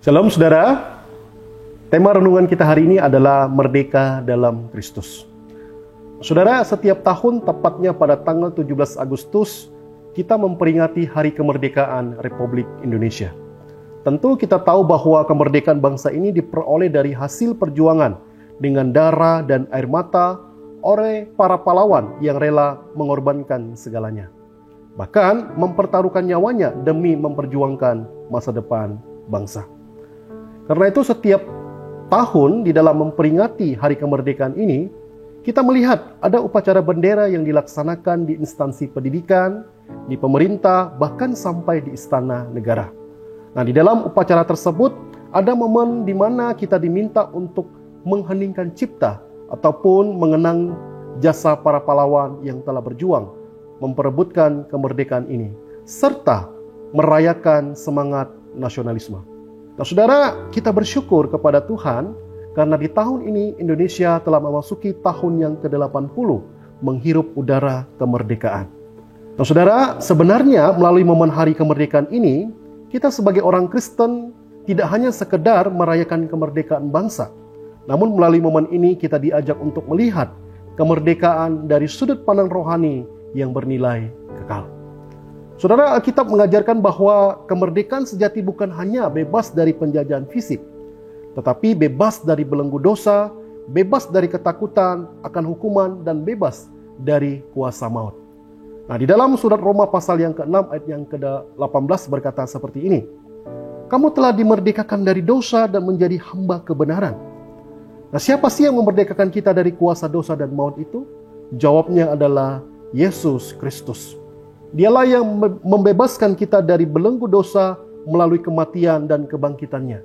Shalom saudara, tema renungan kita hari ini adalah Merdeka dalam Kristus. Saudara, setiap tahun tepatnya pada tanggal 17 Agustus, kita memperingati Hari Kemerdekaan Republik Indonesia. Tentu kita tahu bahwa kemerdekaan bangsa ini diperoleh dari hasil perjuangan dengan darah dan air mata oleh para pahlawan yang rela mengorbankan segalanya. Bahkan mempertaruhkan nyawanya demi memperjuangkan masa depan bangsa. Karena itu setiap tahun di dalam memperingati Hari Kemerdekaan ini, kita melihat ada upacara bendera yang dilaksanakan di instansi pendidikan, di pemerintah, bahkan sampai di istana negara. Nah, di dalam upacara tersebut ada momen di mana kita diminta untuk mengheningkan cipta ataupun mengenang jasa para pahlawan yang telah berjuang memperebutkan kemerdekaan ini, serta merayakan semangat nasionalisme. Nah, saudara, kita bersyukur kepada Tuhan karena di tahun ini Indonesia telah memasuki tahun yang ke-80 menghirup udara kemerdekaan. Nah, saudara, sebenarnya melalui momen hari kemerdekaan ini, kita sebagai orang Kristen tidak hanya sekedar merayakan kemerdekaan bangsa, namun melalui momen ini kita diajak untuk melihat kemerdekaan dari sudut pandang rohani yang bernilai kekal. Saudara, Alkitab mengajarkan bahwa kemerdekaan sejati bukan hanya bebas dari penjajahan fisik, tetapi bebas dari belenggu dosa, bebas dari ketakutan akan hukuman, dan bebas dari kuasa maut. Nah, di dalam surat Roma pasal yang ke-6 ayat yang ke-18 berkata seperti ini, "Kamu telah dimerdekakan dari dosa dan menjadi hamba kebenaran." Nah, siapa sih yang memerdekakan kita dari kuasa dosa dan maut itu? Jawabnya adalah Yesus Kristus. Dialah yang membebaskan kita dari belenggu dosa melalui kematian dan kebangkitannya.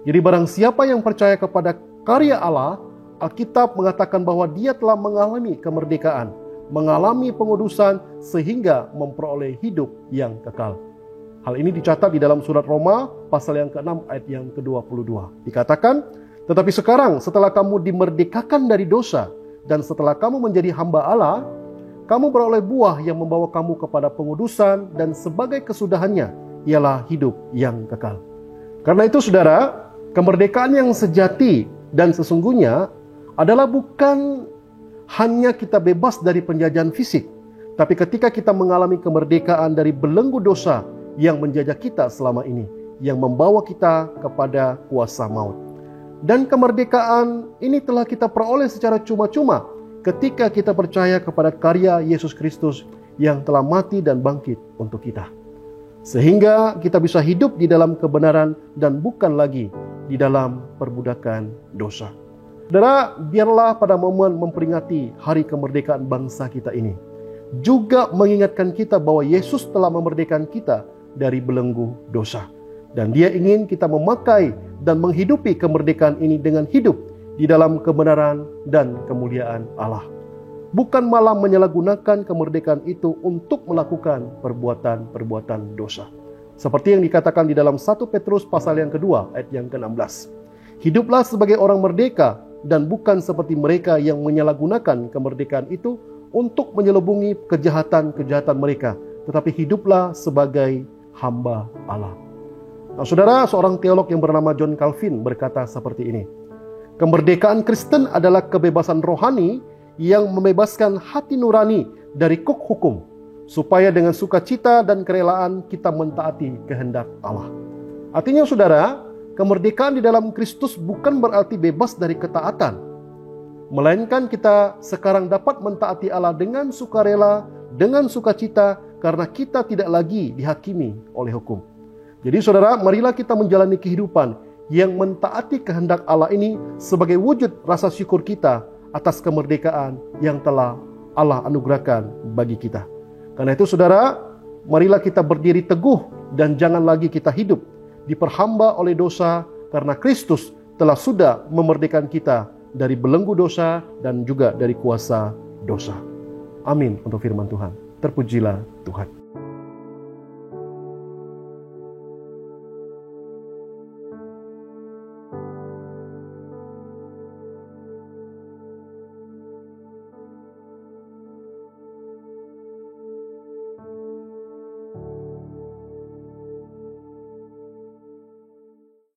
Jadi barang siapa yang percaya kepada karya Allah, Alkitab mengatakan bahwa dia telah mengalami kemerdekaan, mengalami pengudusan sehingga memperoleh hidup yang kekal. Hal ini dicatat di dalam surat Roma pasal yang ke-6 ayat yang ke-22. Dikatakan, "Tetapi sekarang setelah kamu dimerdekakan dari dosa dan setelah kamu menjadi hamba Allah, kamu beroleh buah yang membawa kamu kepada pengudusan dan sebagai kesudahannya ialah hidup yang kekal." Karena itu saudara, kemerdekaan yang sejati dan sesungguhnya adalah bukan hanya kita bebas dari penjajahan fisik, tapi ketika kita mengalami kemerdekaan dari belenggu dosa yang menjajah kita selama ini, yang membawa kita kepada kuasa maut. Dan kemerdekaan ini telah kita peroleh secara cuma-cuma ketika kita percaya kepada karya Yesus Kristus yang telah mati dan bangkit untuk kita. Sehingga kita bisa hidup di dalam kebenaran dan bukan lagi di dalam perbudakan dosa. Saudara, biarlah pada momen memperingati hari kemerdekaan bangsa kita ini juga mengingatkan kita bahwa Yesus telah memerdekakan kita dari belenggu dosa. Dan Dia ingin kita memakai dan menghidupi kemerdekaan ini dengan hidup di dalam kebenaran dan kemuliaan Allah. Bukan malah menyalahgunakan kemerdekaan itu untuk melakukan perbuatan-perbuatan dosa. Seperti yang dikatakan di dalam 1 Petrus pasal yang kedua ayat yang ke-16. "Hiduplah sebagai orang merdeka dan bukan seperti mereka yang menyalahgunakan kemerdekaan itu untuk menyelubungi kejahatan-kejahatan mereka, tetapi hiduplah sebagai hamba Allah." Nah, saudara, seorang teolog yang bernama John Calvin berkata seperti ini, "Kemerdekaan Kristen adalah kebebasan rohani yang membebaskan hati nurani dari kuk hukum, supaya dengan sukacita dan kerelaan kita mentaati kehendak Allah." Artinya saudara, kemerdekaan di dalam Kristus bukan berarti bebas dari ketaatan, melainkan kita sekarang dapat mentaati Allah dengan sukarela, dengan sukacita, karena kita tidak lagi dihakimi oleh hukum. Jadi saudara, marilah kita menjalani kehidupan yang mentaati kehendak Allah ini sebagai wujud rasa syukur kita atas kemerdekaan yang telah Allah anugerahkan bagi kita. Karena itu saudara, marilah kita berdiri teguh dan jangan lagi kita hidup diperhamba oleh dosa, karena Kristus telah sudah memerdekakan kita dari belenggu dosa dan juga dari kuasa dosa. Amin untuk firman Tuhan. Terpujilah Tuhan.